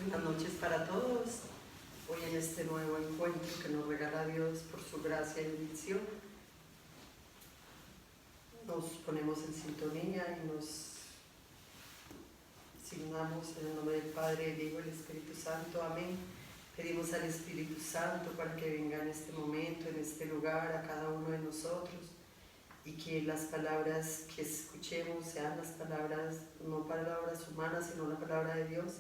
Buenas noches para todos. Hoy en este nuevo encuentro que nos regala Dios por su gracia y bendición, nos ponemos en sintonía y nos signamos en el nombre del Padre, el Hijo y el Espíritu Santo. Amén. Pedimos al Espíritu Santo para que venga en este momento, en este lugar, a cada uno de nosotros, y que las palabras que escuchemos sean las palabras, no palabras humanas, sino la palabra de Dios,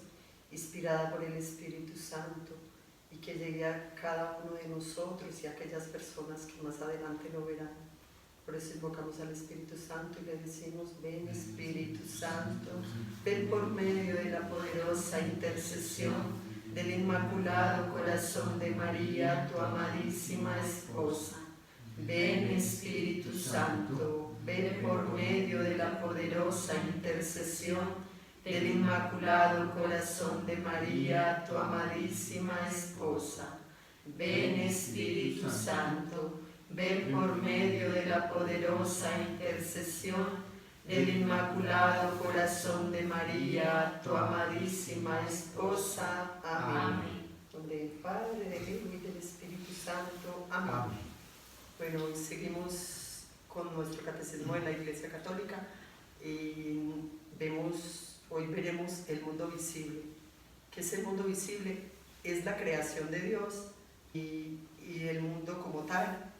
inspirada por el Espíritu Santo, y que llegue a cada uno de nosotros y a aquellas personas que más adelante lo verán. Por eso invocamos al Espíritu Santo y le decimos: ven Espíritu Santo, ven por medio de la poderosa intercesión del Inmaculado Corazón de María, tu amadísima esposa. Ven Espíritu Santo, ven por medio de la poderosa intercesión del Inmaculado Corazón de María, tu amadísima esposa. Ven Espíritu Santo, ven por medio de la poderosa intercesión del Inmaculado Corazón de María, tu amadísima esposa. Amén. Del Padre, del Hijo y del Espíritu Santo. Amén. Bueno, hoy seguimos con nuestro catecismo de la Iglesia Católica y hoy veremos el mundo visible. ¿Qué es el mundo visible? Es la creación de Dios y el mundo como tal,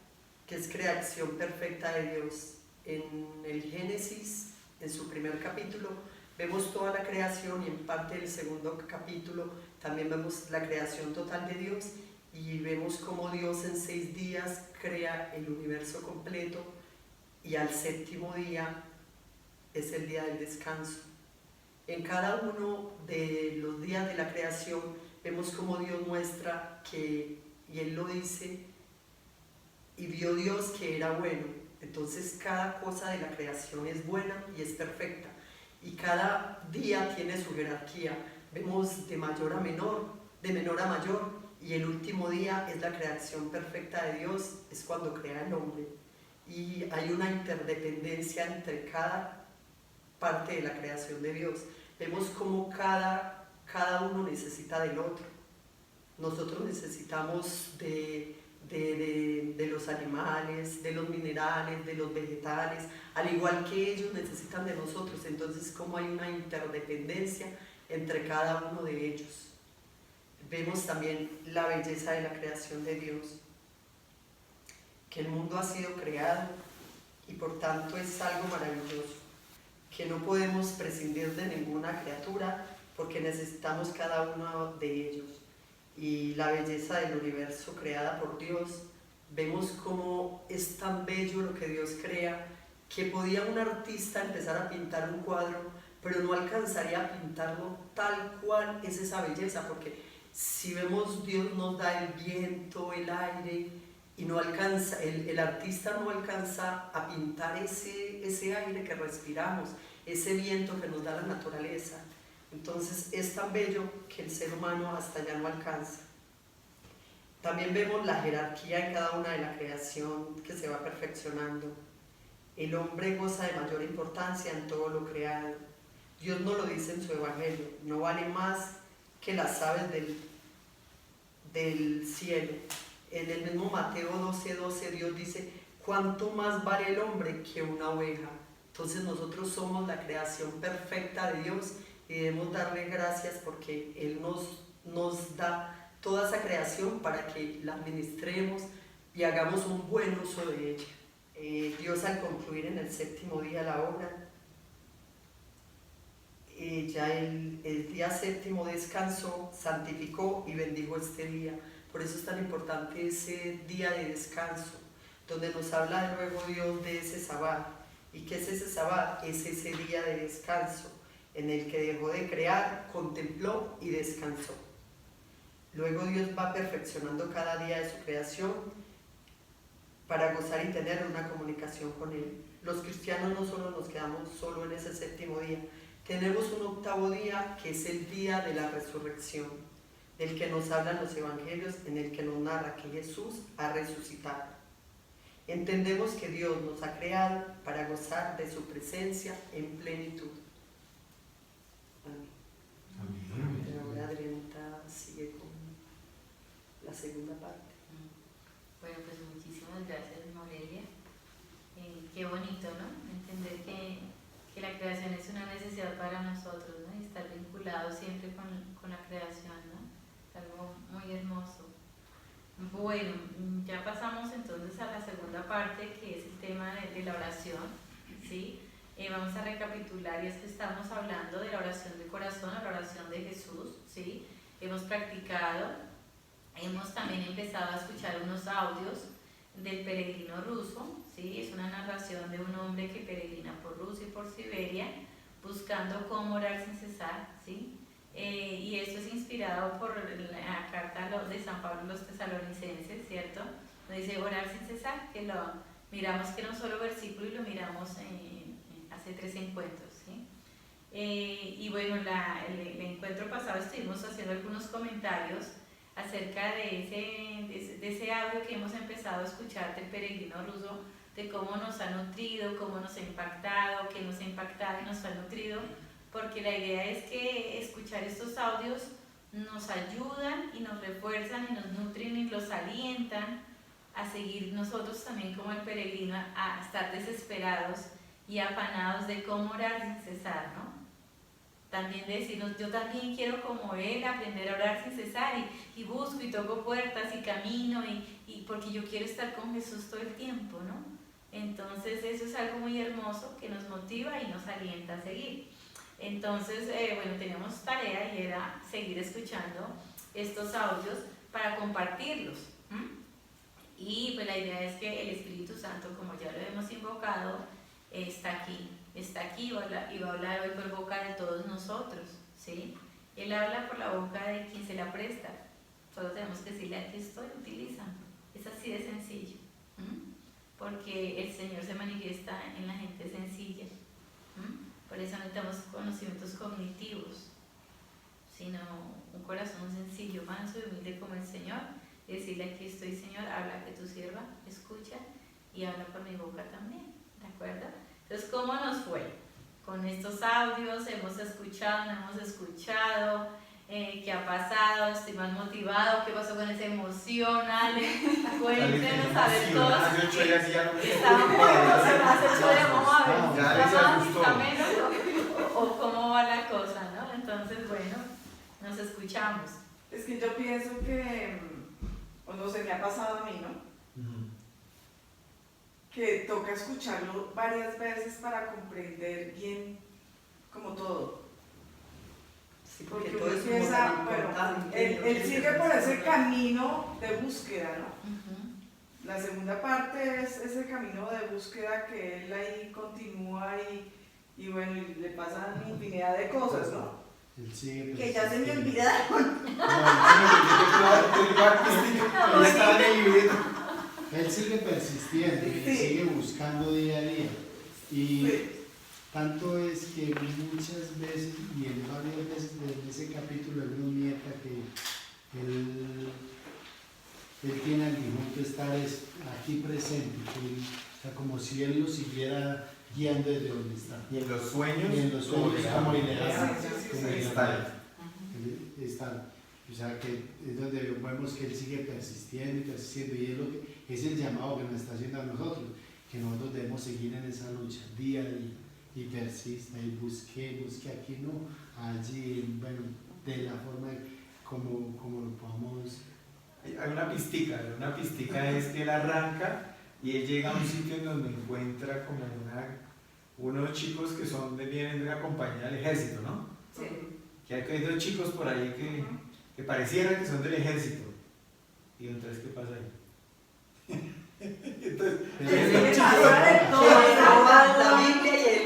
que es creación perfecta de Dios. En el Génesis, en su primer capítulo, vemos toda la creación, y en parte del segundo capítulo también vemos la creación total de Dios, y vemos cómo Dios en 6 días crea el universo completo, y al séptimo día es el día del descanso. En cada uno de los días de la creación vemos cómo Dios muestra que, y Él lo dice, y vio Dios que era bueno. Entonces cada cosa de la creación es buena y es perfecta, y cada día tiene su jerarquía. Vemos de mayor a menor, de menor a mayor, y el último día es la creación perfecta de Dios, es cuando crea el hombre. Y hay una interdependencia entre cada parte de la creación de Dios. Vemos cómo cada uno necesita del otro. Nosotros necesitamos de los animales, de los minerales, de los vegetales, al igual que ellos necesitan de nosotros. Entonces, cómo hay una interdependencia entre cada uno de ellos. Vemos también la belleza de la creación de Dios, que el mundo ha sido creado y por tanto es algo maravilloso, que no podemos prescindir de ninguna criatura porque necesitamos cada uno de ellos. Y la belleza del universo creada por Dios, vemos cómo es tan bello lo que Dios crea, que podía un artista empezar a pintar un cuadro, pero no alcanzaría a pintarlo tal cual es esa belleza, porque si vemos, Dios nos da el viento, el aire, y no alcanza, el artista no alcanza a pintar ese aire que respiramos, ese viento que nos da la naturaleza. Entonces es tan bello que el ser humano hasta allá no alcanza. También vemos la jerarquía en cada una de la creación que se va perfeccionando. El hombre goza de mayor importancia en todo lo creado. Dios nos lo dice en su Evangelio: no vale más que las aves del cielo. En el mismo Mateo 12:12 Dios dice: ¿cuánto más vale el hombre que una oveja? Entonces nosotros somos la creación perfecta de Dios y debemos darle gracias porque Él nos da toda esa creación para que la administremos y hagamos un buen uso de ella. Dios, al concluir en el séptimo día la obra, ya el día séptimo descansó, santificó y bendijo este día. Por eso es tan importante ese día de descanso, donde nos habla luego Dios de ese sabbat. ¿Y qué es ese sabbat? Es ese día de descanso en el que dejó de crear, contempló y descansó. Luego Dios va perfeccionando cada día de su creación para gozar y tener una comunicación con Él. Los cristianos no solo nos quedamos solo en ese séptimo día, tenemos un octavo día que es el día de la resurrección, del que nos hablan los evangelios, en el que nos narra que Jesús ha resucitado. Entendemos que Dios nos ha creado para gozar de su presencia en plenitud. Amén. Amén. Ahora, Adriana. justamente con la creación, ¿no? Es algo muy hermoso. Bueno, ya pasamos entonces a la segunda parte, que es el tema de la oración, ¿sí? Vamos a recapitular, y es que estamos hablando de la oración del corazón, la oración de Jesús, ¿sí? Hemos practicado, hemos también empezado a escuchar unos audios del peregrino ruso, ¿sí? Es una narración de un hombre que peregrina por Rusia y por Siberia, buscando cómo orar sin cesar, ¿sí? Y esto es inspirado por la carta de San Pablo a los tesalonicenses, ¿cierto? Donde dice orar sin cesar, que lo miramos que era un solo versículo y lo miramos hace 3 encuentros, ¿sí? Y bueno, el encuentro pasado estuvimos haciendo algunos comentarios acerca de ese audio que hemos empezado a escuchar del peregrino ruso, de cómo nos ha nutrido, cómo nos ha impactado, qué nos ha impactado y nos ha nutrido, porque la idea es que escuchar estos audios nos ayudan y nos refuerzan y nos nutren y los alientan a seguir nosotros también como el peregrino, a estar desesperados y afanados de cómo orar sin cesar, ¿no? También decirnos, yo también quiero como él aprender a orar sin cesar y busco y toco puertas y camino y porque yo quiero estar con Jesús todo el tiempo, ¿no? Entonces eso es algo muy hermoso que nos motiva y nos alienta a seguir. Entonces, bueno, teníamos tarea y era seguir escuchando estos audios para compartirlos. Y pues la idea es que el Espíritu Santo, como ya lo hemos invocado, está aquí y va a hablar hoy por boca de todos nosotros, ¿sí? Él habla por la boca de quien se la presta. Solo tenemos que decirle, aquí estoy, utilizando. Es así de sencillo, porque el Señor se manifiesta en la gente sencilla. Por eso no necesitamos conocimientos cognitivos, sino un corazón sencillo, manso y humilde como el Señor. Y decirle, aquí estoy, Señor, habla que tu sierva escucha y habla por mi boca también, ¿de acuerdo? Entonces, ¿cómo nos fue? Con estos audios hemos escuchado, no hemos escuchado, ¿qué ha pasado? Estoy más motivado, ¿qué pasó con esa emoción, Ale? Cuéntenos a ver todos. Estábamos emocionados, vamos a ver, ¿está más, está menos? O cómo va la cosa, ¿no? Entonces, bueno, nos escuchamos. Es que yo pienso que, o no sé, me ha pasado a mí, ¿no? Que toca escucharlo varias veces para comprender bien como todo. Sí, porque todo es como bueno, él sigue por ese camino de búsqueda, ¿no? La segunda parte es ese camino de búsqueda que él ahí continúa y bueno, y le pasan infinidad de cosas, ¿no? Que ya se me olvidaron. Él sigue persistiendo y sigue buscando día a día. Y tanto es que muchas veces, y en varias veces en ese capítulo, él nos niega que él tiene al difunto estar aquí presente, o sea, como si él lo siguiera guiando desde donde está. Y en los sueños, como ideal, está. O sea, que es donde vemos que él sigue persistiendo y persistiendo, y es lo que es el llamado que nos está haciendo a nosotros, que nosotros debemos seguir en esa lucha día a día, y persista, y busque aquí, no, allí, bueno, de la forma como lo podamos. Hay una pistica es que él arranca y él llega a un sitio en donde encuentra como unos chicos que vienen de una compañía del ejército, ¿no? Sí. Que hay 2 chicos por ahí que parecieran que son del ejército. Y entonces, ¿qué pasa ahí? Entonces, la Biblia y el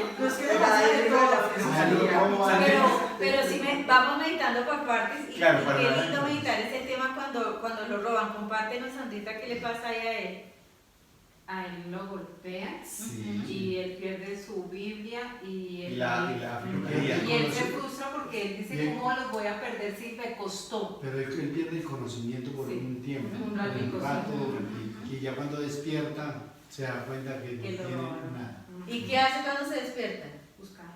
pero si vamos meditando por partes y claro, qué lindo meditar ese tema cuando lo roban. Compártenos, Sandrita, ¿qué le pasa ahí a él? A él lo golpean sí. Y él pierde su Biblia y él se frustra porque él dice, ¿cómo los voy a perder si me costó? Pero él pierde el conocimiento por un tiempo, un rato, y ya cuando despierta se da cuenta que no tiene nada. ¿Y qué hace cuando se despierta? Buscar.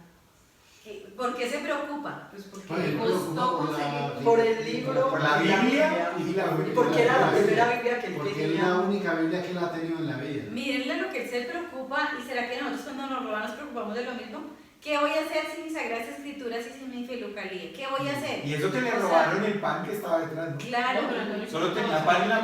¿Por qué se preocupa? Pues porque le costó conseguir. Por el libro, por la Biblia y porque era la primera Biblia que él porque tenía. es la única Biblia que él ha tenido en la vida. Mírenle lo que él se preocupa, y será que nosotros cuando nos roban nos preocupamos de lo mismo. ¿qué voy a hacer sin mis sagradas escrituras y sin mi filocalia? ¿Qué voy a hacer? Y eso que le O sea, robaron el pan que estaba detrás, ¿no? Claro. Solo tenía pan en la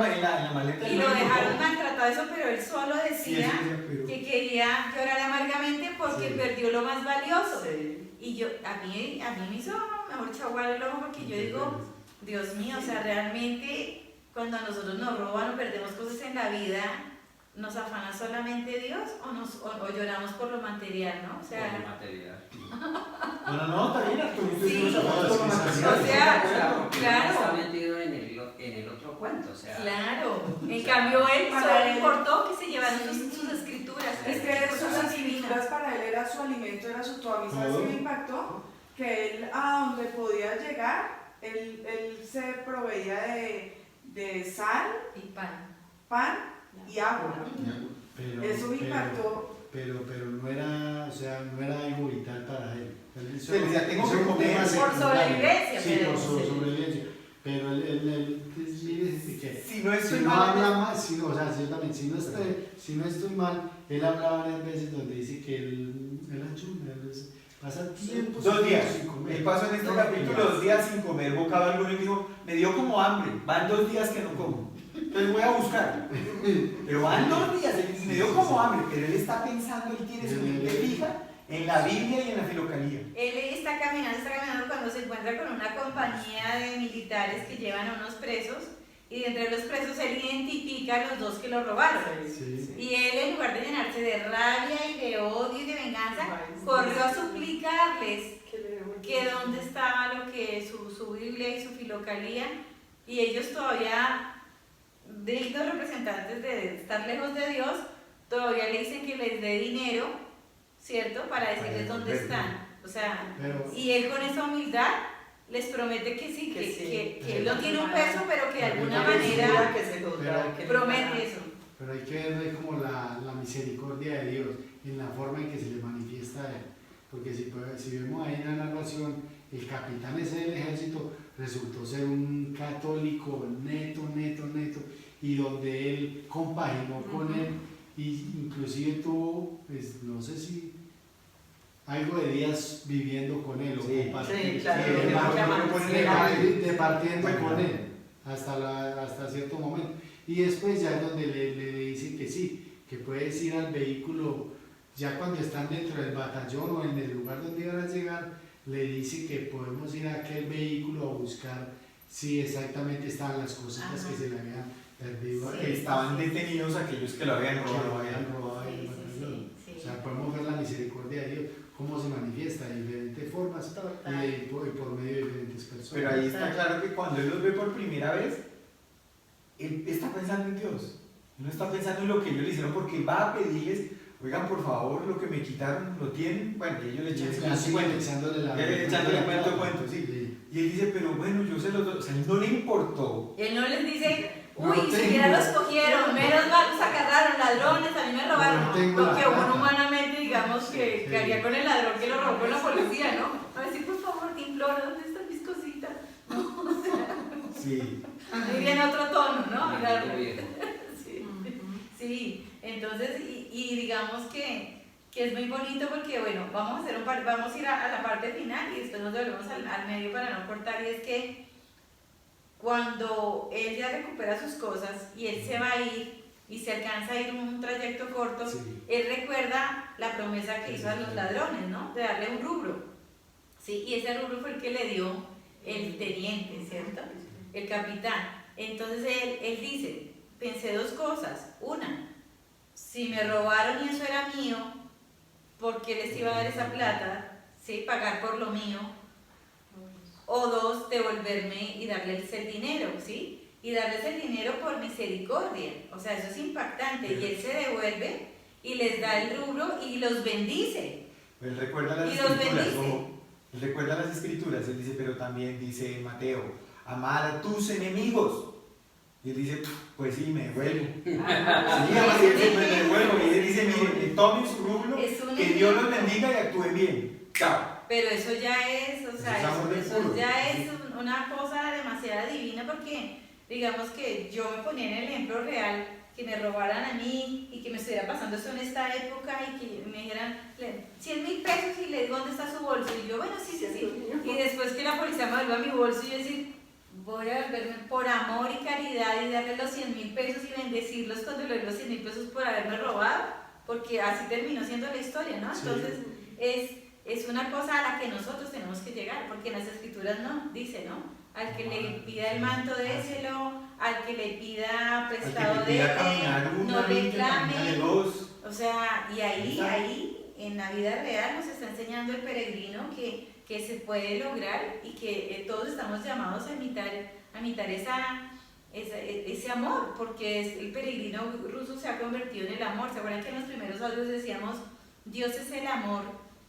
maleta. Y lo dejaron maltratado eso, pero él solo Sí, decía sí, pero- que quería llorar amargamente porque Sí. perdió lo más valioso. Sí. Y yo, a mí me hizo mejor chaguar el ojo porque yo digo, Dios mío, o sea, realmente cuando a nosotros nos roban o perdemos cosas en la vida, ¿nos afana solamente Dios o lloramos por lo material, no? O sea, Por lo material. No, está bien, Arturo. Sí. O O sea, porque claro. uno está metido en el otro cuento, o sea. claro. En O sea, cambio, él para solo le él- importó que se llevaran Sí. sus escrituras. Es que sus cosas escrituras divinas. para él era su alimento, era su todo. A mí, ¿sabes Todo. qué me impactó? Que él a donde podía llegar, él se proveía de sal, Y pan. pan y agua. Pero, Eso me pero- impactó. pero no era, o sea, no era algo vital para él. Sí, le decía, tengo que un comer tema por secundario. sobrevivencia, Sí, pero por sí. sobrevivencia. Pero mire, que Si no estoy si no mal, habla mal, o sea, ciertamente, si no estoy mal, él hablaba varias veces donde dice que él ayuna, pasa tiempo 2 días. sin comer. Él pasó en este Dos capítulo días. 2 días sin comer bocado alguno y dijo, me dio como hambre, van 2 días que no como. Entonces voy a buscar. Pero van 2 días, me dio como hambre, pero él está pensando, él tiene su mente fija en la Biblia y en la filocalía. Él está caminando cuando se encuentra con una compañía de militares que llevan a unos presos y de entre los presos él identifica a los dos que lo robaron. Sí. Y él, en lugar de llenarse de rabia y de odio y de venganza, corrió a suplicarles que dónde estaba lo que su Biblia y su filocalía, y ellos todavía, dignos representantes de estar lejos de Dios, todavía le dicen que les dé dinero, ¿cierto? Para decirles dónde están. O sea, Pero, y él con esa humildad les promete que sí, que él no tiene un peso, pero que de alguna manera promete eso. pero hay que ver como la misericordia de Dios en la forma en que se le manifiesta a él. Porque si vemos ahí en la narración, el capitán ese del ejército resultó ser un católico neto, y donde él compaginó con él, y inclusive tuvo, pues, no sé si algo de días viviendo con él, o Sí, compartiendo, claro, departiendo con él hasta cierto momento. Y después ya es donde le dicen que sí, que puedes ir al vehículo, ya cuando están dentro del batallón o en el lugar donde iban a llegar, le dice que podemos ir a aquel vehículo a buscar si exactamente estaban las cositas que se le habían perdido. Sí. Que estaban detenidos aquellos que lo habían que lo robado. habían robado en el batallón. O sea, podemos ver la misericordia de Dios, cómo se manifiesta de diferentes formas y por medio de diferentes personas. Pero ahí está claro que cuando él los ve por primera vez, él está pensando en Dios. Él no está pensando en lo que ellos le hicieron, porque va a pedirles, oigan, por favor, lo que me quitaron, ¿lo tienen? Bueno, y ellos le echan su cuento. Echándole cuento, sí. Y él dice, pero bueno, yo se los doy. O sea, él no le importó. Él no les dice, No uy, tengo. siquiera los cogieron, menos mal los agarraron, ladrones, a mí me robaron. No tengo Lo la que uno plata. humanamente, digamos, que Sí. haría con el ladrón que lo robó con la policía, ¿no? A decir, por favor, te imploro, ¿dónde están mis cositas? Sí. Ahí viene otro tono, ¿no? Amigo viejo. Sí, sí. Entonces, y digamos que es muy bonito porque, bueno, vamos a ir a la parte final y después nos volvemos al medio para no cortar, y es que cuando él ya recupera sus cosas y él se va a ir y se alcanza a ir un trayecto corto, Sí. él recuerda la promesa que hizo a los ladrones, ¿no? De darle un rublo, ¿sí? Y ese rublo fue el que le dio el teniente, ¿cierto? El capitán. Entonces él dice, pensé 2 cosas. Una, si me robaron y eso era mío, ¿por qué les iba a dar esa plata? ¿Sí? Pagar por lo mío. O 2, devolverme y darles el dinero, ¿sí? Y darles el dinero por misericordia. O sea, eso es impactante. Y él se devuelve y les da el rublo y los bendice. Él recuerda las Y los escrituras. bendice. Ojo, él recuerda las escrituras. Él dice, pero también dice Mateo, amar a tus enemigos. Y él dice, pues sí, me devuelvo. Sí, además, él dice, pues me devuelvo. Y él dice, miren, tomen su rublo, Es un que Dios los ejemplo. bendiga y actúen bien. Chao. Pero eso ya es, o sea, Eso es amor del eso puro. ya es una cosa demasiado divina, porque digamos que yo me ponía en el ejemplo real que me robaran a mí y que me estuviera pasando eso en esta época y que me dijeran 100.000 pesos y le digo dónde está su bolso y yo, bueno, sí, y después que la policía me devuelva mi bolso y yo decir, voy a devolverme por amor y caridad y darle los 100.000 pesos y bendecirlos cuando le doy los 100.000 pesos por haberme robado, porque así terminó siendo la historia, ¿no? Entonces es una cosa a la que nosotros tenemos que llegar, porque en las escrituras no, dice, ¿no? Al que le pida el manto, déselo, al que le pida prestado, no reclame. O sea, y ahí, en la vida real nos está enseñando el peregrino que se puede lograr y que todos estamos llamados a imitar ese amor, porque el peregrino ruso se ha convertido en el amor. ¿Se acuerdan que en los primeros audios decíamos, Dios es el amor?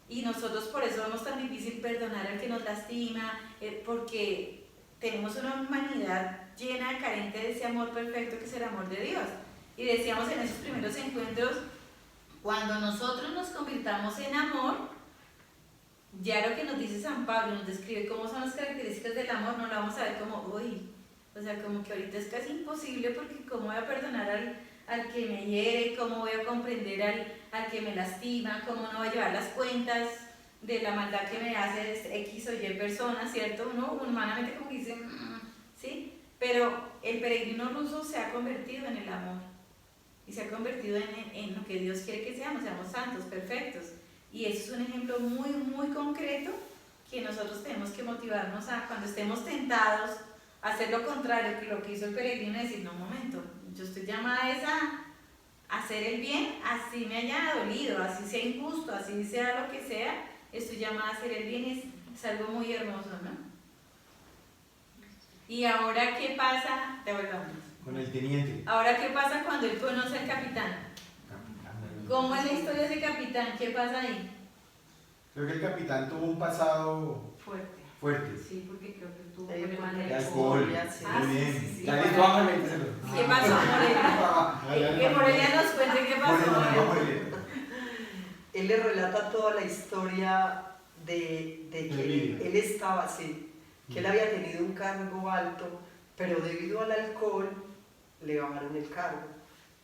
Y nosotros por eso vemos tan difícil perdonar al que nos lastima, porque tenemos una humanidad llena de carente de ese amor perfecto que es el amor de Dios. Y decíamos en esos primeros encuentros, cuando nosotros nos convirtamos en amor, ya lo que nos dice San Pablo, nos describe cómo son las características del amor, no lo vamos a ver como, uy, o sea, como que ahorita es casi imposible porque cómo voy a perdonar al que me hiere, cómo voy a comprender al que me lastima, cómo no voy a llevar las cuentas de la maldad que me hace X o Y persona, ¿cierto? Uno humanamente como dice, ¿sí? Pero el peregrino ruso se ha convertido en el amor y se ha convertido en lo que Dios quiere que seamos santos, perfectos. Y eso es un ejemplo muy, muy concreto que nosotros tenemos que motivarnos a, cuando estemos tentados, a hacer lo contrario que lo que hizo el peregrino, decir, no, un momento, yo estoy llamada a hacer el bien, así me haya dolido, así sea injusto, así sea lo que sea, estoy llamada a hacer el bien y es algo muy hermoso, ¿no? Y ahora, ¿qué pasa? Devolvamos. Con el teniente. Ahora, ¿qué pasa cuando él conoce al capitán? ¿Cómo es la historia de ese capitán? ¿Qué pasa ahí? Creo que el capitán tuvo un pasado fuerte. Sí, porque creo que tuvo problemas de De alcohol. Muy bien. Sí. Ya listo, vamos a metérselo. ¿Qué pasó, Morelia? Que Morelia nos cuente qué pasó. Él le relata toda la historia de que él estaba así, que él había tenido un cargo alto, pero debido al alcohol le bajaron el cargo.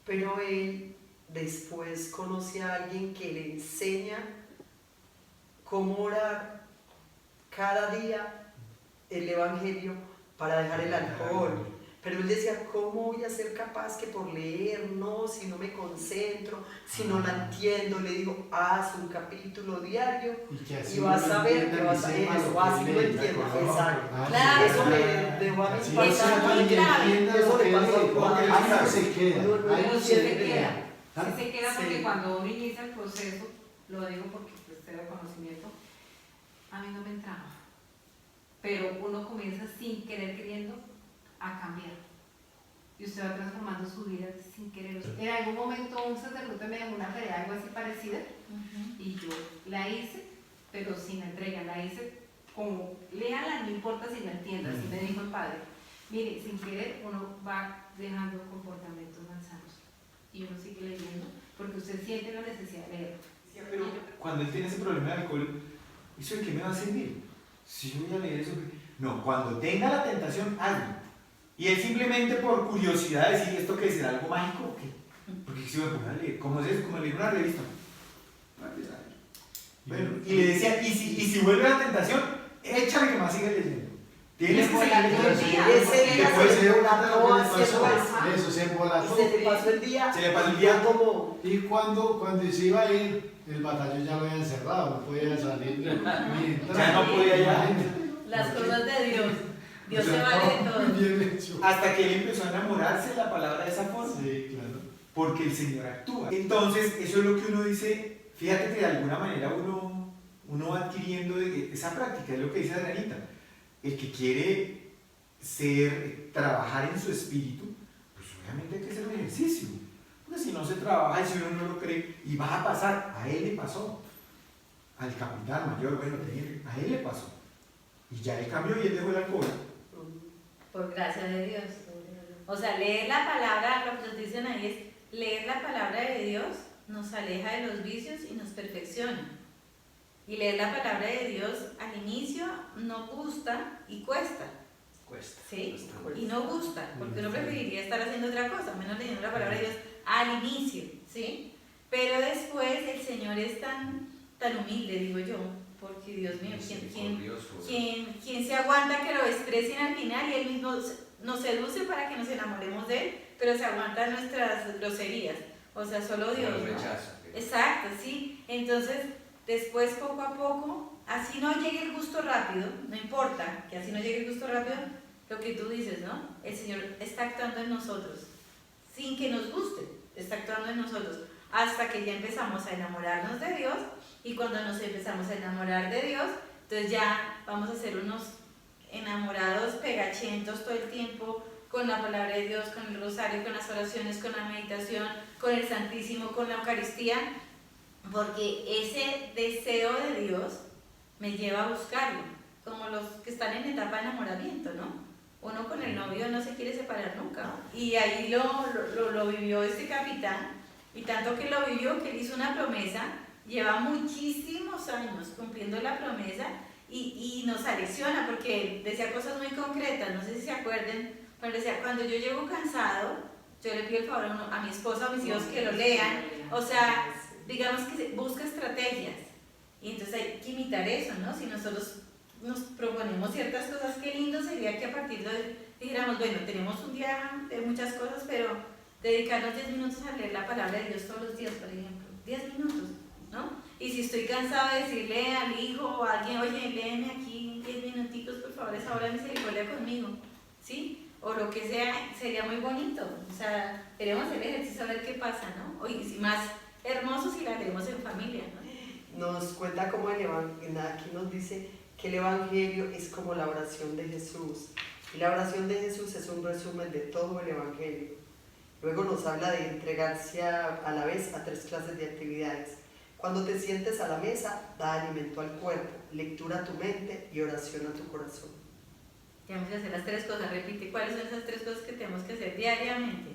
Pero él después conoce a alguien que le enseña cómo orar cada día el Evangelio para dejar el alcohol. Pero él decía, ¿cómo voy a ser capaz que por leer, no, si no me concentro, si no la entiendo? Le digo, haz un capítulo diario y vas a ver que vas a eso, así lo entiendo. Exacto. Claro. Eso me dejó a mí Eso es muy clave. Eso le pasó a Juan. Se queda. Pero sí se queda. Sí se queda porque Sí. cuando uno inicia el proceso, lo digo porque pues tengo conocimiento, a mí no me entraba. Pero uno comienza sin querer queriendo a cambiar. Y usted va transformando su vida sin querer. En algún momento un sacerdote me dejó una tarea, algo así parecida, y yo la hice, pero sin entrega. La hice como, léala, no importa si la entienda, así me dijo el padre. Mire, sin querer uno va dejando comportamientos malsanos. Y uno sigue leyendo, porque usted siente la necesidad de leer. Pero cuando él tiene ese problema de alcohol, ¿eso de qué me va a servir? Si yo voy a leer eso. No, cuando tenga la tentación, hazlo. Y él simplemente por curiosidad decir, ¿esto qué será algo mágico o qué? Porque si me pongo a leer, ¿cómo es eso? Como leer una revista. Bueno, y le decía, y si vuelve la tentación, échale que más sigue leyendo. Tienes que seguir. Ese día Después se embolató haciendo eso. Eso se Y embolató. se le pasó el día. Se le pasó el día. Como Y cuando se iba a ir, el batallón ya lo habían cerrado, no podía salir ni entrar. Ya no podía ya. Las cosas de Dios. Dios se vale de todo. Bien hecho. Hasta que él empezó a enamorarse de la palabra de esa forma. Sí, claro. Porque el Señor actúa. Entonces, eso es lo que uno dice, fíjate que de alguna manera uno va adquiriendo esa práctica, es lo que dice Adrianita. El que quiere trabajar en su espíritu, pues obviamente hay que hacer un ejercicio. Porque si no se trabaja y si uno no lo cree, y va a pasar, a él le pasó. Al capitán mayor, bueno, a él le pasó. Y ya él cambió y él dejó el alcohol. Por gracia de Dios. O sea, leer la palabra, lo que nos dicen ahí es, leer la palabra de Dios nos aleja de los vicios y nos perfecciona. Y leer la palabra de Dios al inicio no gusta y cuesta. Cuesta. ¿sí? bastante. Y no gusta, porque uno preferiría estar haciendo otra cosa, menos leyendo la palabra de Dios al inicio, ¿sí? Pero después el Señor es tan humilde, digo yo, porque Dios mío, ¿quién se aguanta que lo desprecien al final y Él mismo nos seduce para que nos enamoremos de Él, pero se aguantan nuestras groserías? O sea, solo Dios, El ¿no? rechazo. Exacto, sí. Entonces, después poco a poco, así no llegue el gusto rápido, no importa que así no llegue el gusto rápido, lo que tú dices, ¿no? El Señor está actuando en nosotros, sin que nos guste, está actuando en nosotros, hasta que ya empezamos a enamorarnos de Dios, y cuando nos empezamos a enamorar de Dios, entonces ya vamos a ser unos enamorados pegachentos todo el tiempo, con la palabra de Dios, con el rosario, con las oraciones, con la meditación, con el Santísimo, con la Eucaristía, porque ese deseo de Dios me lleva a buscarlo, como los que están en etapa de enamoramiento, ¿no? Uno con el novio no se quiere separar nunca, y ahí lo vivió este capitán, y tanto que lo vivió que él hizo una promesa, lleva muchísimos años cumpliendo la promesa, y nos alecciona, porque decía cosas muy concretas, no sé si se acuerden, pero decía, cuando yo llego cansado, yo le pido el favor a mi esposa o a mis hijos que lo lean, o sea, digamos que busca estrategias, y entonces hay que imitar eso, ¿no? Si nosotros nos proponemos ciertas cosas, qué lindo sería que a partir de hoy dijéramos, bueno, tenemos un día de muchas cosas, pero dedicarnos 10 minutos a leer la palabra de Dios todos los días, por ejemplo, 10 minutos, ¿no? Y si estoy cansada de decirle al hijo o a alguien, oye, léeme aquí 10 minuticos, por favor, esa hora de misericordia conmigo, ¿sí? O lo que sea, sería muy bonito, o sea, queremos el ejercicio a ver qué pasa, ¿no? Y si más hermoso si la leemos en familia, ¿no? Nos cuenta cómo aquí nos dice que el Evangelio es como la oración de Jesús. Y la oración de Jesús es un resumen de todo el Evangelio. Luego nos habla de entregarse a la vez a 3 clases de actividades. Cuando te sientes a la mesa, da alimento al cuerpo, lectura a tu mente y oración a tu corazón. Tenemos que hacer las 3 cosas, repite, ¿cuáles son esas 3 cosas que tenemos que hacer diariamente?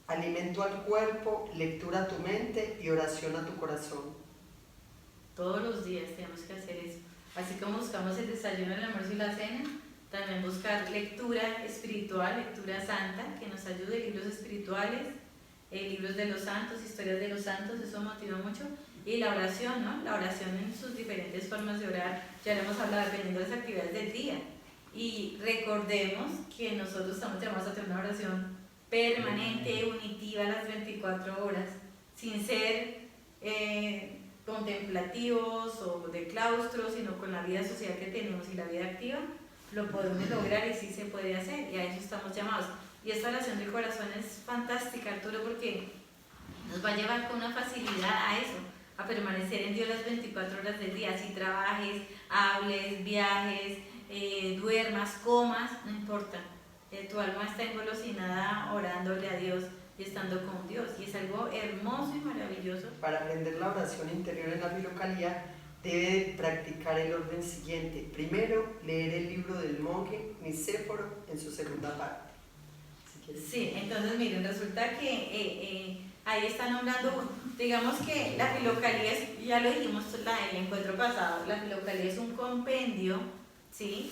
Alimento al cuerpo, lectura a tu mente y oración a tu corazón. Todos los días tenemos que hacer eso. Así como buscamos el desayuno, el almuerzo y la cena, también buscar lectura espiritual, lectura santa, que nos ayude, libros espirituales, libros de los santos, historias de los santos, eso motiva mucho. Y la oración, ¿no? La oración en sus diferentes formas de orar, ya lo hemos hablado, dependiendo de las actividades del día. Y recordemos que nosotros estamos llamados a tener una oración permanente, unitiva, a las 24 horas, sin ser contemplativos o de claustro, sino con la vida social que tenemos y la vida activa, lo podemos lograr y sí se puede hacer, y a eso estamos llamados. Y esta oración del corazón es fantástica, Arturo, porque nos va a llevar con una facilidad a eso, a permanecer en Dios las 24 horas del día, si trabajes, hables, viajes, duermas, comas, no importa, tu alma está engolosinada orándole a Dios y estando con Dios, y es algo hermoso y maravilloso. Para aprender la oración interior en la filocalía, debe practicar el orden siguiente. Primero, leer el libro del monje Nicéforo en su segunda parte. Sí, entonces miren, resulta que ahí está nombrando, digamos que la filocalía es, ya lo dijimos el encuentro pasado, la filocalía es un compendio, ¿sí?,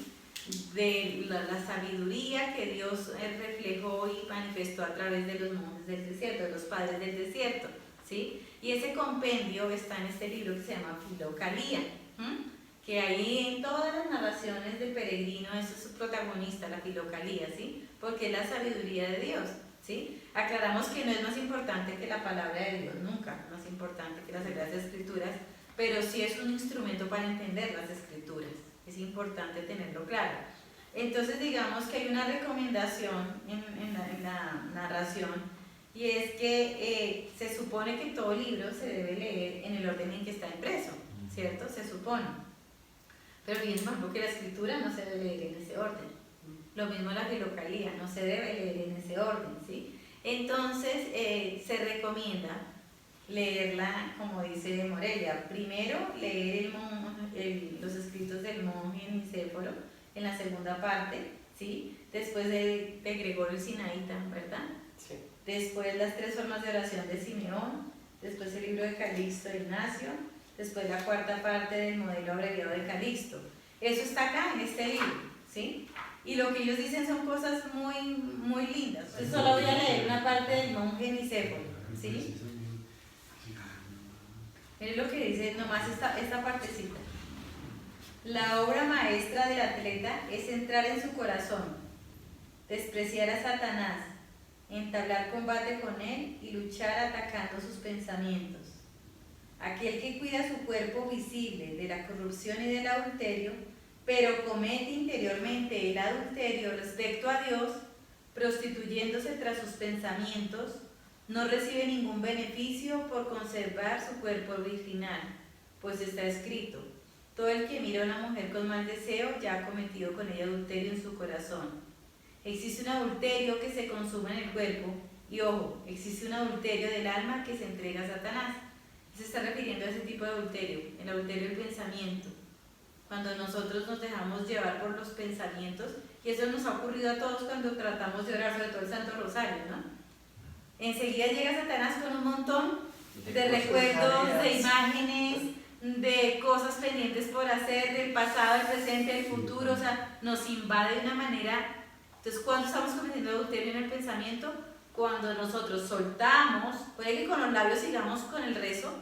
de la sabiduría que Dios reflejó y manifestó a través de los monjes del desierto, de los padres del desierto, ¿sí? Y ese compendio está en este libro que se llama Filocalía, que ahí en todas las narraciones del peregrino eso es su protagonista, la filocalía, ¿sí? Porque es la sabiduría de Dios, ¿sí? Aclaramos que no es más importante que la palabra de Dios, nunca más importante que las Sagradas Escrituras, pero sí es un instrumento para entender las Escrituras. Es importante tenerlo claro. Entonces digamos que hay una recomendación en la narración, y es que se supone que todo libro se debe leer en el orden en que está impreso, ¿cierto? Se supone. Pero bien, porque la escritura no se debe leer en ese orden. Lo mismo la filocalía, no se debe leer en ese orden, ¿sí? Entonces se recomienda leerla, como dice Morelia, primero leer los escritos del monje Nicéforo en la segunda parte, ¿sí? Después de Gregorio Sinaíta, ¿verdad? Sí. Después las 3 formas de oración de Simeón, después el libro de Calixto de Ignacio, después la 4ª parte del modelo abreviado de Calixto. Eso está acá en este libro, ¿sí? y lo que ellos dicen son cosas muy, muy lindas. Entonces solo voy a leer una parte del monje Nicéforo, ¿sí? Miren lo que dice nomás esta partecita. La obra maestra del atleta es entrar en su corazón, despreciar a Satanás, entablar combate con él y luchar atacando sus pensamientos. Aquel que cuida su cuerpo visible de la corrupción y del adulterio, pero comete interiormente el adulterio respecto a Dios, prostituyéndose tras sus pensamientos, no recibe ningún beneficio por conservar su cuerpo virginal, pues está escrito: todo el que mira a una mujer con mal deseo ya ha cometido con ella adulterio en su corazón. Existe un adulterio que se consuma en el cuerpo, y ojo, existe un adulterio del alma que se entrega a Satanás. Se está refiriendo a ese tipo de adulterio, el adulterio del pensamiento. Cuando nosotros nos dejamos llevar por los pensamientos, y eso nos ha ocurrido a todos cuando tratamos de orar, sobre todo el Santo Rosario, ¿no? Enseguida llega Satanás con un montón de recuerdos, de imágenes, de cosas pendientes por hacer, del pasado, del presente, del futuro, o sea, nos invade de una manera. Entonces, ¿cuándo estamos cometiendo adulterio en el pensamiento? Cuando nosotros soltamos, puede que con los labios sigamos con el rezo,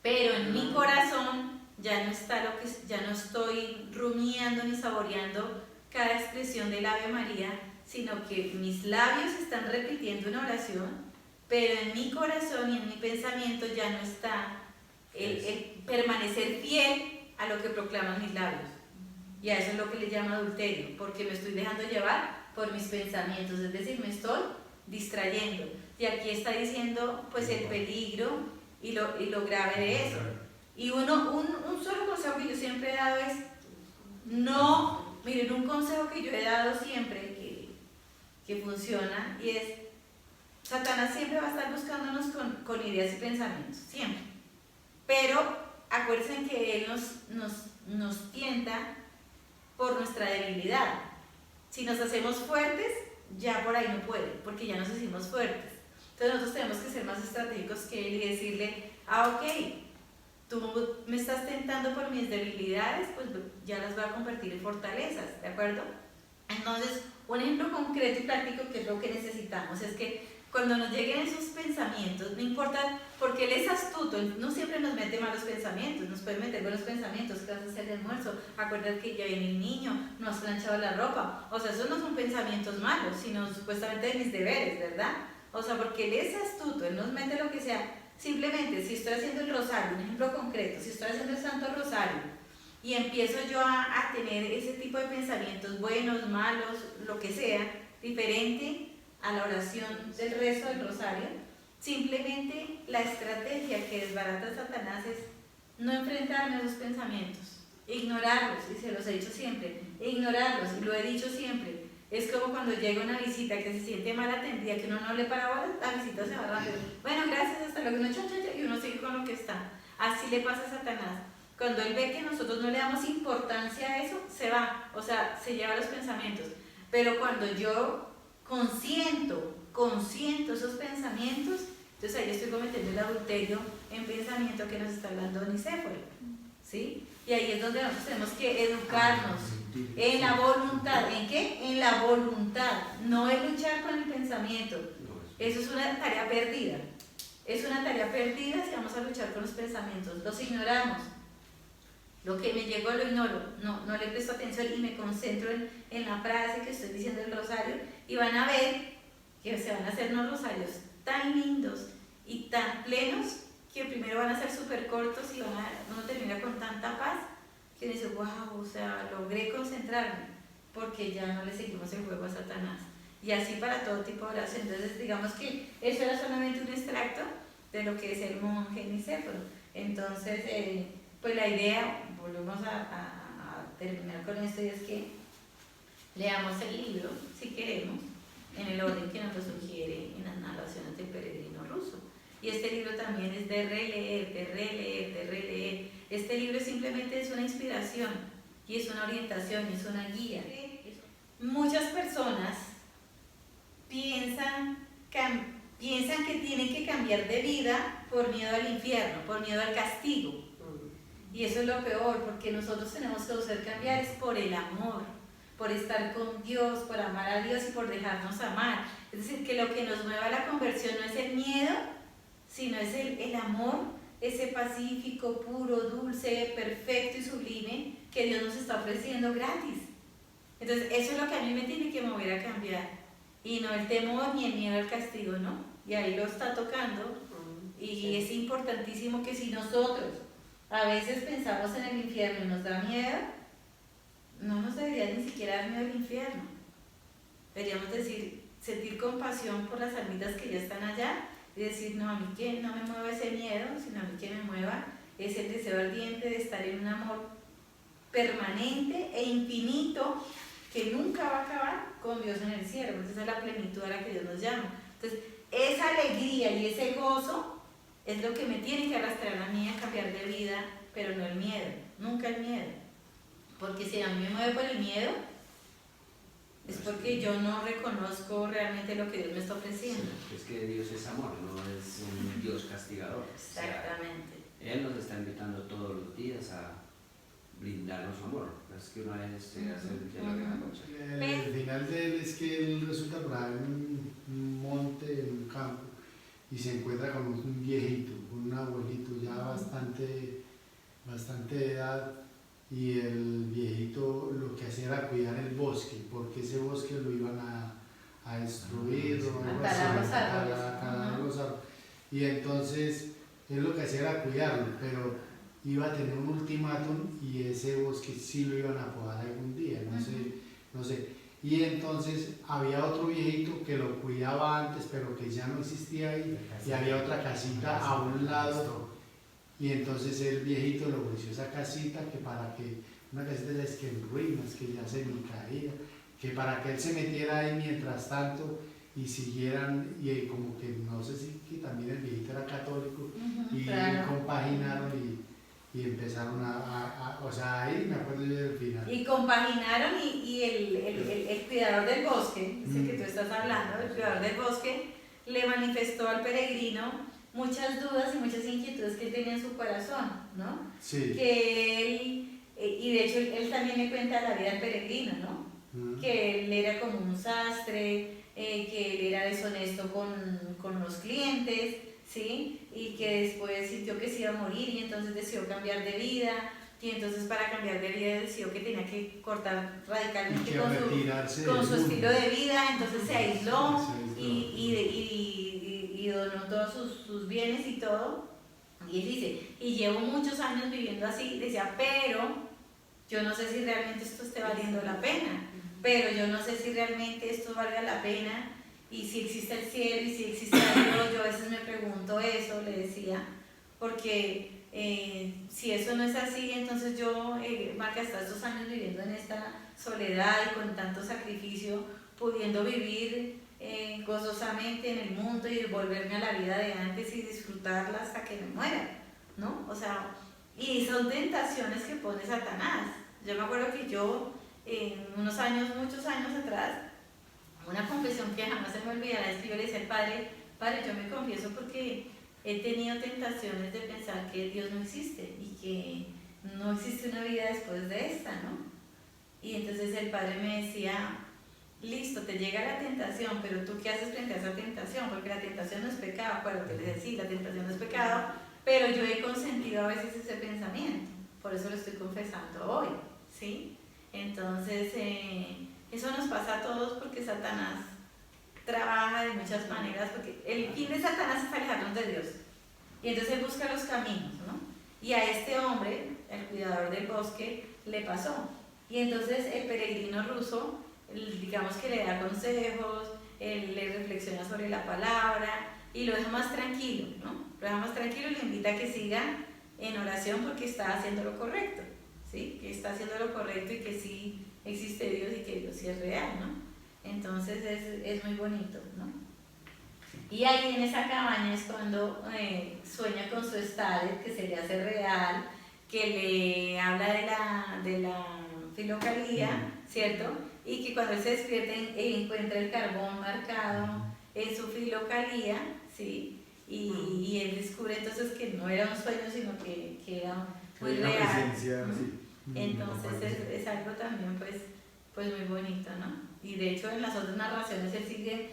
pero en mi corazón ya no está lo que, ya no estoy rumiando ni saboreando cada expresión del Ave María, sino que mis labios están repitiendo una oración, pero en mi corazón y en mi pensamiento ya no está el permanecer fiel a lo que proclaman mis labios. Y a eso es lo que le llama adulterio, porque me estoy dejando llevar por mis pensamientos, es decir, me estoy distrayendo. Y aquí está diciendo pues el peligro y lo grave de eso. Y un solo consejo que yo siempre he dado es, no, miren, un consejo que yo he dado siempre que funciona, y es, Satanás siempre va a estar buscándonos con ideas y pensamientos, siempre. Pero acuérdense que él nos tienta por nuestra debilidad. Si nos hacemos fuertes, ya por ahí no puede, porque ya nos hicimos fuertes. Entonces nosotros tenemos que ser más estratégicos que él y decirle, ok, tú me estás tentando por mis debilidades, pues ya las voy a convertir en fortalezas, ¿de acuerdo? Entonces, un ejemplo concreto y práctico que es lo que necesitamos es que cuando nos lleguen esos pensamientos, no importa, porque él es astuto, él no siempre nos mete malos pensamientos, nos puede meter buenos pensamientos, ¿qué vas a hacer de almuerzo? Acuérdate que ya viene el niño, no has planchado la ropa. O sea, esos no son pensamientos malos, sino supuestamente de mis deberes, ¿verdad? O sea, porque él es astuto, él nos mete lo que sea. Simplemente, si estoy haciendo el rosario, un ejemplo concreto, si estoy haciendo el Santo Rosario y empiezo yo a tener ese tipo de pensamientos buenos, malos, lo que sea, diferente a la oración del rezo del rosario, simplemente la estrategia que desbarata Satanás es no enfrentarme a esos pensamientos, ignorarlos, y se los he dicho siempre, ignorarlos, y lo he dicho siempre. Es como cuando llega una visita que se siente mal atendida, que uno no le para bolas, la visita se va rápido. Bueno, gracias, hasta luego, y uno sigue con lo que está. Así le pasa a Satanás. Cuando él ve que nosotros no le damos importancia a eso, se va, o sea, se lleva los pensamientos. Pero cuando yo consiento esos pensamientos, entonces ahí estoy cometiendo el adulterio en pensamiento que nos está hablando Nicéforo, ¿sí? Y ahí es donde nosotros tenemos que educarnos en la voluntad. ¿En qué? En la voluntad, no es luchar con el pensamiento. Eso es una tarea perdida. Es una tarea perdida si vamos a luchar con los pensamientos. Los ignoramos. Lo que me llegó lo ignoro, no le presto atención y me concentro en la frase que estoy diciendo del rosario, y van a ver que se van a hacer unos rosarios tan lindos y tan plenos que primero van a ser súper cortos y uno termina con tanta paz que dice, wow, o sea, logré concentrarme porque ya no le seguimos el juego a Satanás. Y así para todo tipo de oración. Entonces digamos que eso era solamente un extracto de lo que es el monje Nicéforo. Entonces, pues la idea, volvemos a terminar con esto, y es que leamos el libro, si queremos, en el orden que nos lo sugiere en las narraciones del peregrino ruso. Y este libro también es de releer, de releer, de releer. Este libro simplemente es una inspiración, y es una orientación, es una guía. Muchas personas piensan que tienen que cambiar de vida por miedo al infierno, por miedo al castigo. Y eso es lo peor, porque nosotros tenemos que buscar cambiar es por el amor. por estar con Dios, por amar a Dios y por dejarnos amar. Es decir, que lo que nos mueve a la conversión no es el miedo, sino es el amor, ese pacífico, puro, dulce, perfecto y sublime que Dios nos está ofreciendo gratis. Entonces, eso es lo que a mí me tiene que mover a cambiar. Y no el temor ni el miedo al castigo, ¿no? Y ahí lo está tocando. Y Sí. es importantísimo que si nosotros a veces pensamos en el infierno y nos da miedo, no nos debería ni siquiera dar miedo al infierno. Deberíamos sentir compasión por las almitas que ya están allá y decir, no, a mí que no me mueva ese miedo, sino a mí que me mueva es el deseo ardiente de estar en un amor permanente e infinito que nunca va a acabar con Dios en el cielo, porque esa es la plenitud a la que Dios nos llama. Entonces, esa alegría y ese gozo es lo que me tiene que arrastrar a mí a cambiar de vida, pero no el miedo, nunca el miedo. Porque si a mí me mueve por el miedo, es porque yo no reconozco realmente lo que Dios me está ofreciendo. Es que Dios es amor, no es un Dios castigador. Exactamente. O sea, Él nos está invitando todos los días a brindarnos amor. Es que una vez se hace de la vieja concha. El final de él es que él resulta por ahí en un monte, en un campo, y se encuentra con un viejito, con un abuelito ya bastante de edad, y el viejito lo que hacía era cuidar el bosque, porque ese bosque lo iban a destruir o algo así, talar los árboles. a talar los árboles. Y entonces él lo que hacía era cuidarlo, pero iba a tener un ultimátum y ese bosque sí lo iban a podar algún día, no sé. Y entonces había otro viejito que lo cuidaba antes, pero que ya no existía ahí, y había otra casita a un lado, y entonces el viejito le ofreció esa casita, que para que, una casita ya es que en ruinas, que ya se me caía, que para que él se metiera ahí mientras tanto y siguieran, y como que no sé si que también el viejito era católico, y Claro. compaginaron y empezaron o sea, ahí me acuerdo yo del final. Y compaginaron y el cuidador del bosque, ese que tú estás hablando, el cuidador del bosque, le manifestó al peregrino muchas dudas y muchas inquietudes que él tenía en su corazón, ¿no? Sí. Que él, y de hecho él también le cuenta la vida del peregrino, ¿no? Que él era como un sastre, que él era deshonesto con los clientes, ¿sí? Y que después sintió que se iba a morir y entonces decidió cambiar de vida, y entonces para cambiar de vida decidió que tenía que cortar radicalmente con su estilo de vida, entonces se aisló y donó todos sus bienes y todo. Y él dice, y llevo muchos años viviendo así, decía, pero yo no sé si realmente esto esté valiendo la pena, pero yo no sé si realmente esto valga la pena, y si existe el cielo y si existe Dios. Yo a veces me pregunto eso, le decía, porque si eso no es así, entonces yo, hasta estos años viviendo en esta soledad y con tanto sacrificio, pudiendo vivir gozosamente en el mundo y volverme a la vida de antes y disfrutarla hasta que me muera, ¿no? O sea, y son tentaciones que pone Satanás. Yo me acuerdo que yo, muchos años atrás, una confesión que jamás se me olvidará es que yo le decía al Padre, yo me confieso porque he tenido tentaciones de pensar que Dios no existe y que no existe una vida después de esta, ¿no? Y entonces el Padre me decía, listo, te llega la tentación, pero ¿tú qué haces frente a esa tentación? Porque la tentación no es pecado, acuérdate, les decía, la tentación no es pecado, pero yo he consentido a veces ese pensamiento, por eso lo estoy confesando hoy, ¿sí? Entonces, eso nos pasa a todos porque Satanás trabaja de muchas maneras, porque el fin de Satanás es alejarnos de Dios, y entonces él busca los caminos, ¿no? Y a este hombre, el cuidador del bosque, le pasó, y entonces el peregrino ruso, digamos que le da consejos, él le reflexiona sobre la palabra, y lo deja más tranquilo, ¿no? Lo deja más tranquilo y le invita a que siga en oración porque está haciendo lo correcto, ¿sí? Que está haciendo lo correcto y que sí existe Dios y que Dios sí es real, ¿no? Entonces es muy bonito, ¿no? Y ahí en esa cabaña es cuando sueña con su estadio, que se le hace real, que le habla de la filocalía, ¿cierto? Y que cuando él se despierta encuentra el carbón marcado en su filocalía, ¿sí? Y él descubre entonces que no era un sueño, sino que era muy real. Presencia, sí. Entonces es algo también pues muy bonito, ¿no? Y de hecho en las otras narraciones él sigue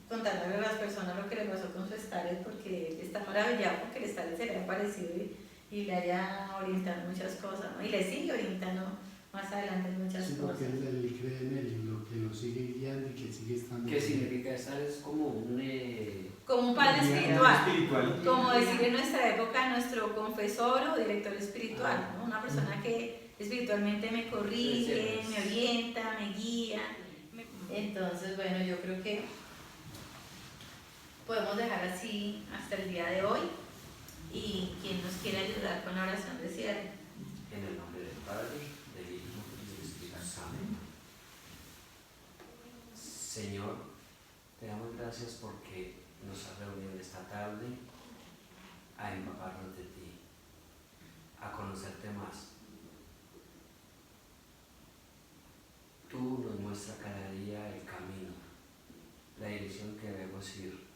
contándole a las personas lo que le pasó con su Estares, porque él está maravillado porque el Estares se le ha aparecido y le haya orientado muchas cosas, ¿no? Y le sigue orientando más adelante muchas Sí, cosas. porque él cree en él, en lo que lo sigue guiando y que sigue estando. ¿Qué significa estar? Es como un... Como un padre Guía espiritual, como decir en nuestra época nuestro confesor o director espiritual, ¿no? Una persona que espiritualmente me corrige, me orienta, me guía. Entonces, bueno, yo creo que podemos dejar así hasta el día de hoy. Y quien nos quiere ayudar con la oración de cierre. En el nombre del Padre, del Hijo y del Espíritu Santo. Señor, te damos gracias porque nos has reunido esta tarde a empaparnos de ti, a conocerte más. Tú nos muestras cada día el camino, la dirección que debemos ir.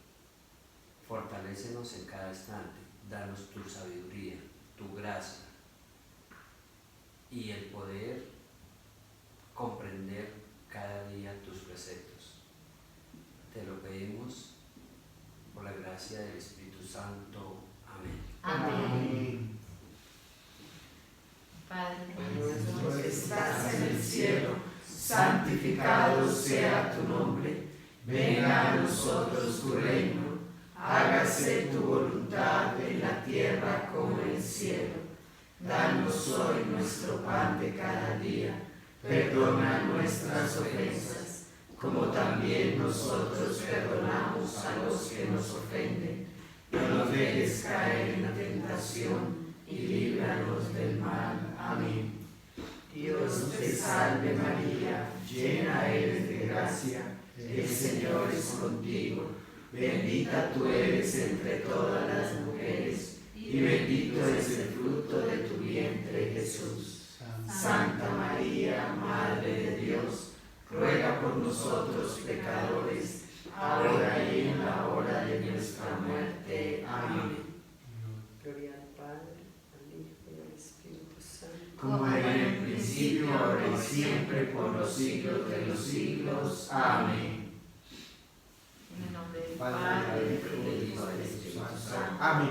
Fortalécenos en cada instante, danos tu sabiduría, tu gracia y el poder comprender cada día tus preceptos. Te lo pedimos por la gracia del Espíritu Santo. Amén. Amén. Padre Nuestro que estás en el cielo, santificado sea tu nombre. Venga a nosotros tu reino. Hágase tu voluntad en la tierra como en el cielo. Danos hoy nuestro pan de cada día. Perdona nuestras ofensas, como también nosotros perdonamos a los que nos ofenden. No nos dejes caer en la tentación y líbranos del mal. Amén. Dios te salve María, llena eres de gracia, el Señor es contigo. Bendita tú eres entre todas las mujeres, y bendito es el fruto de tu vientre, Jesús. Santa María, Madre de Dios, ruega por nosotros pecadores, ahora y en la hora de nuestra muerte. Amén. Gloria al Padre, al Hijo y al Espíritu Santo. Como era en el principio, ahora y siempre, por los siglos de los siglos. Amén. En el nombre del Padre, Padre, del del Hijo y del Espíritu Santo. Amén.